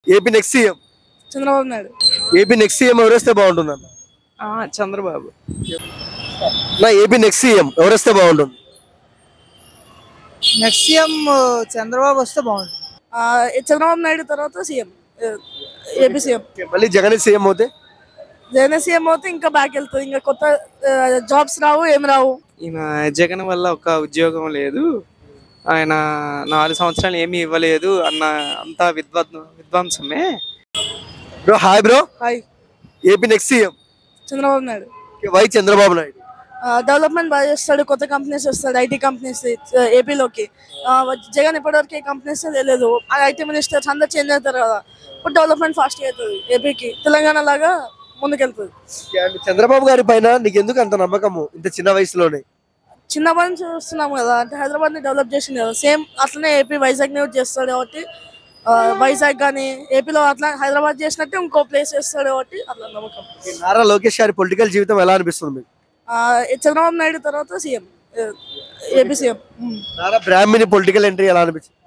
AP next CM Chandrababu Naidu. AP next CM ఎవరేస్తే బాగుంటుందన్న? చంద్రబాబు. నా ఏపీ నెక్స్ట్ సీఎం ఎవరేస్తే బాగుంటుంది? నెక్స్ట్ సీఎం చంద్రబాబు వస్తే బాగుంటుంది. చంద్రబాబు నాయుడు తర్వాత సీఎం, ఏపీ సీఎం. మళ్ళీ జగన్ సీఎం అవుతే? జగన్ సీఎం అవుతే ఇంకా బ్యాక్ వెళ్తుంది, ఇంకా కొత్త జాబ్స్ రావు, ఏం రావు. ఈయన జగన్ వల్ల ఒక ఉద్యోగం లేదు, ఆయన 4 సంవత్సరాలు ఏమీ ఇవ్వలేదు అన్న అంతా విధ్వంసమే. Bro hi bro. Hi. AP next CM Chandrababu Naidu. Why Chandrababu Naidu? Development బాగా చేస్తాడు, కొత్త కంపెనీస్ వస్తాడు, ఐటీ కంపెనీస్ ఏపీలోకి. జగన్ ఇప్పటివరకు ఏ కంపెనీస్ తెలియదు, ఐటీ మినిస్టర్స్ అందరు చేంజ్ అవుతారు కదా, ఇప్పుడు డెవలప్మెంట్ ఫాస్ట్గా అవుతుంది ఏపీకి, తెలంగాణ లాగా ముందుకెళ్తుంది. చంద్రబాబు గారి పైన నీకు ఎందుకు అంత నమ్మకము ఇంత చిన్న వయసులోనే? చిన్నప్పటి నుంచి చూస్తున్నాం కదా, అంటే హైదరాబాద్ ని డెవలప్ చేసింది కదా, సేమ్ అట్లనే ఏపీ వైజాగ్ ని చేస్తాడు కాబట్టి, వైజాగ్ కానీ ఏపీలో అట్లా హైదరాబాద్ చేసినట్టే ఇంకో ప్లేస్ చేస్తాడు కాబట్టి అట్లా నమ్మకం. నారా లోకేష్ గారి పొలిటికల్ జీవితం ఎలా అనిపిస్తుంది మీకు? చంద్రబాబు నాయుడు తర్వాత సీఎం, ఏపీ సీఎం. నారా బ్రాహ్మణి పొలిటికల్ ఎంట్రీ ఎలా అనిపించింది?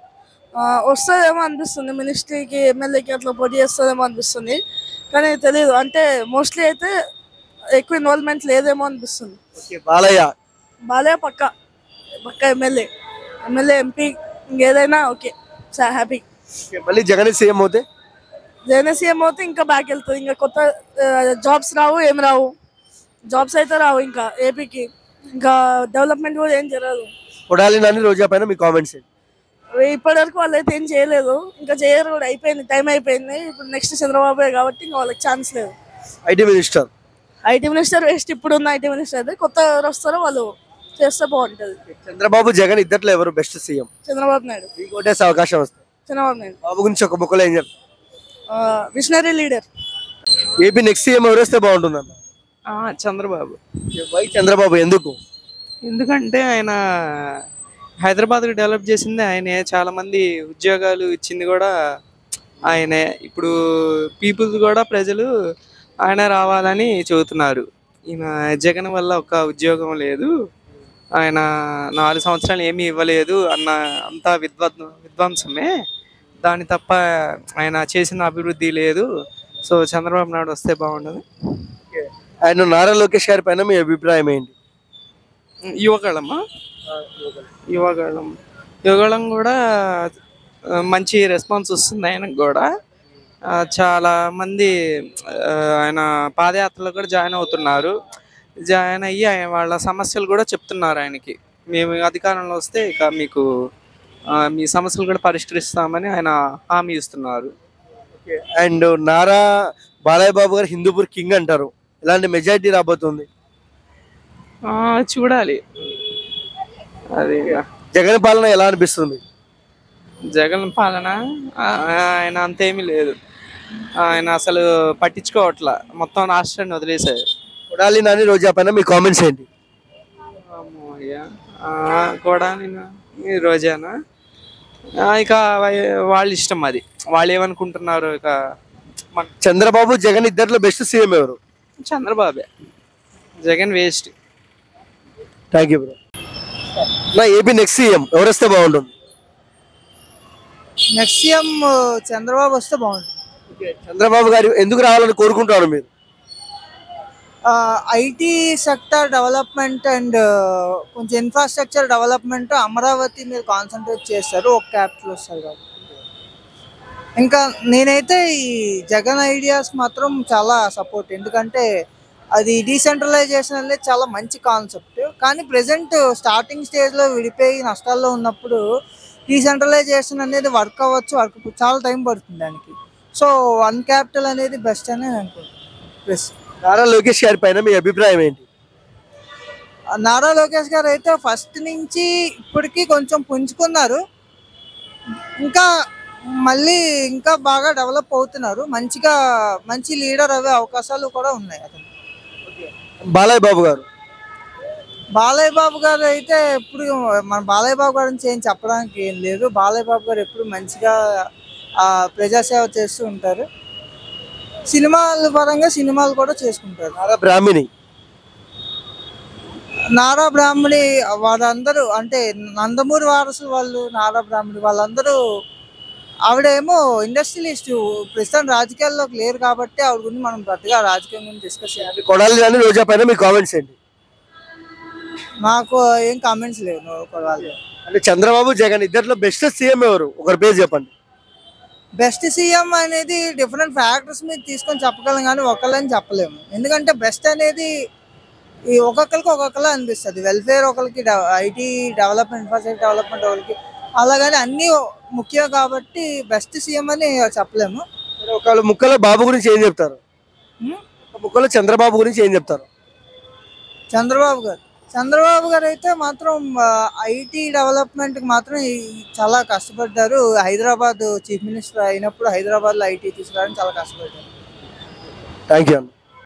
వస్తుందేమో అనిపిస్తుంది, మినిస్ట్రీకి ఎమ్మెల్యేకి అట్లా పోటీ చేస్తుందేమో అనిపిస్తుంది, కానీ తెలియదు. అంటే మోస్ట్లీ అయితే ఎక్కువ ఇన్వాల్వ్మెంట్ లేదేమో అనిపిస్తుంది. బాలయ్య పక్క ఎమ్మెల్యే, ఎంపీ, ఇంకేదైనా ఓకే, హ్యాపీ. మళ్ళీ జగన్ సీఎం అవుతే? జగన్ సీఎం అవుతే ఇంకా బ్యాక్ వెళ్తుంది, ఇంకా కొత్త జాబ్స్ రావు, ఏం రావు. జాబ్స్ అయితే రావు ఇంకా ఏపీకి, ఇంకా డెవలప్మెంట్ కూడా ఏం జరగదు. కొడాలి నాని రోజా పైన మీ కామెంట్స్ ఏంటి? ఇప్పటి వరకు వాళ్ళు అయితే ఏం చేయలేదు, ఇంకా చేయరు కూడా, అయిపోయింది, టైం అయిపోయింది. ఇప్పుడు నెక్స్ట్ చంద్రబాబు కాబట్టి ఇంకా వాళ్ళకి ఛాన్స్ లేదు. ఐటీ మినిస్టర్ వేస్ట్, ఇప్పుడు ఉన్న ఐటీ మినిస్టర్ అయితే కొత్త ఎవరు వస్తారో వాళ్ళు చేస్తే బాగుంటది. చంద్రబాబు జగన్ ఇద్దట్లో ఎవరు బెస్ట్ సీఎం? చంద్రబాబు నాయుడు. మీకు ఓటేసే అవకాశం వస్తుంది. చంద్రబాబు నాయుడు. బాబు గురించి ఒక ముక్కలో ఏం చెప్తారు? Visionary leader. AP next CM ఎవరేస్తే బాగుంటుందన్న? చంద్రబాబు. వై చంద్రబాబు ఎందుకు? ఎందుకంటే ఆయన హైదరాబాద్కి డెవలప్ చేసింది ఆయనే, చాలా మంది ఉద్యోగాలు ఇచ్చింది కూడా ఆయనే. ఇప్పుడు పీపుల్స్ కూడా ప్రజలు ఆయన రావాలని చెబుతున్నారు. ఈయన జగన్ వల్ల ఒక ఉద్యోగం లేదు, ఆయన 4 సంవత్సరాలు ఏమీ ఇవ్వలేదు అన్న అంతా విధ్వంసమే, దాని తప్ప ఆయన చేసిన అభివృద్ధి లేదు. సో చంద్రబాబు నాయుడు వస్తే బాగుండదు. ఆయన నారా లోకేష్ గారి పైన మీ అభిప్రాయం ఏంటి? యువగళం కూడా మంచి రెస్పాన్స్ వస్తుంది ఆయనకు కూడా. చాలా మంది ఆయన పాదయాత్రలో కూడా జాయిన్ అవుతున్నారు, జాయిన్ అయ్యి వాళ్ళ సమస్యలు కూడా చెప్తున్నారు ఆయనకి. మేము అధికారంలో వస్తే ఇక మీకు మీ సమస్యలు కూడా పరిష్కరిస్తామని ఆయన హామీ ఇస్తున్నారు. అండ్ నారా బాలయ్య బాబు గారు హిందూపూర్ కింగ్ అంటారు, ఇలాంటి మెజారిటీ రాబోతుంది? చూడాలి. అది జగన్ పాలన ఎలా అనిపిస్తుంది? జగన్ పాలన ఆయన అంతేమీ లేదు, ఆయన అసలు పట్టించుకోవట్లా, మొత్తం రాష్ట్రాన్ని వదిలేశారు. కొడాలి నాని రోజా పైన మీ కామెంట్స్ ఏంటి? కొడాలి రోజానా, ఇక వాళ్ళ ఇష్టం, అది వాళ్ళు ఏమనుకుంటున్నారు. ఇక చంద్రబాబు జగన్ ఇద్దరిలో బెస్ట్ సీఎం ఎవరు? చంద్రబాబే, Jagan waste. Thank you bro. నా ఏపీ నెక్స్ట్ సీఎం ఎవరేస్తే బాగుంటుంది? నెక్స్ట్ సీఎం చంద్రబాబు వస్తే బాగుంటుంది. చంద్రబాబు గారు ఎందుకు రావాలని కోరుకుంటారు మీరు? ఐటీ సెక్టర్ డెవలప్మెంట్ అండ్ కొంచెం ఇన్ఫ్రాస్ట్రక్చర్ డెవలప్మెంట్ అమరావతి మీద కాన్సన్ట్రేట్ చేస్తారు, ఒక క్యాపిటల్ వస్తారు కాబట్టి. ఇంకా నేనైతే ఈ జగన్ ఐడియాస్ మాత్రం చాలా సపోర్ట్, ఎందుకంటే అది డీసెంట్రలైజేషన్ అనేది చాలా మంచి కాన్సెప్ట్, కానీ ప్రెసెంట్ స్టార్టింగ్ స్టేజ్లో విడిపోయి నష్టాల్లో ఉన్నప్పుడు డీసెంట్రలైజేషన్ అనేది వర్క్ అవ్వచ్చు, చాలా టైం పడుతుంది దానికి. సో వన్ క్యాపిటల్ అనేది బెస్ట్ అని అనుకుంటున్నాను. నారా లోకేష్ గారి పైన మీ అభిప్రాయం ఏంటి? నారా లోకేష్ గారు అయితే ఫస్ట్ నుంచి ఇప్పటికీ కొంచెం పుంజుకున్నారు, ఇంకా మళ్ళీ ఇంకా బాగా డెవలప్ అవుతున్నారు, మంచి లీడర్ అయ్యే అవకాశాలు కూడా ఉన్నాయి అతను. బాలయ్య బాబు గారు అయితే ఎప్పుడు మన బాలయ్య బాబు గారి నుంచి ఏం చెప్పడానికి ఏం లేదు. బాలయ్య బాబు గారు ఎప్పుడు మంచిగా ప్రజాసేవ చేస్తూ ఉంటారు, సినిమాల పరంగా సినిమాలు కూడా చేసుకుంటారు. నారా బ్రాహ్మణి వాళ్ళందరూ, అంటే నందమూరి వారసులు వాళ్ళు, నారా బ్రాహ్మణి వాళ్ళందరూ ఆవిడేమో ఇండస్ట్రియలిస్ట్, ప్రస్తుతం రాజకీయాల్లోకి లేరు కాబట్టి ఆవిడ గురించి మనం పెద్దగా రాజకీయం గురించి డిస్కస్ చేయాలి. కొడాలి కానీ రోజా పైన మీ కామెంట్స్ ఏంటి? నాకు ఏం కామెంట్స్ లేవు కొడాలి. అంటే చంద్రబాబు జగన్ ఇద్దరిలో బెస్ట్ సీఎం ఎవరు? ఒకరి పేరు చెప్పండి. బెస్ట్ సీఎం అనేది డిఫరెంట్ ఫ్యాక్టర్స్ మీద తీసుకొని చెప్పగలం కానీ ఒకళ్ళని చెప్పలేము. ఎందుకంటే బెస్ట్ అనేది ఈ ఒక్కొక్కరికి ఒక్కొక్కలా అనిపిస్తుంది. వెల్ఫేర్ ఒకరికి, ఐటీ డెవలప్మెంట్, ఇన్ఫ్రాస్ట్రక్చర్ డెవలప్మెంట్ ఒకరికి, అలాగని అన్నీ ముఖ్యం కాబట్టి బెస్ట్ సీఎం అని చెప్పలేము. ఒకళ్ళు ముక్కలో బాబు గురించి ఏం చెప్తారు? ఒక ముక్కలో చంద్రబాబు గురించి ఏం చెప్తారు? చంద్రబాబు గారు అయితే మాత్రం ఐటీ డెవలప్మెంట్కి మాత్రం చాలా కష్టపడ్డారు. హైదరాబాద్ చీఫ్ మినిస్టర్ అయినప్పుడు హైదరాబాద్లో ఐటీ తీసుకురావడానికి చాలా కష్టపడ్డారు. థ్యాంక్ యూ అన్న.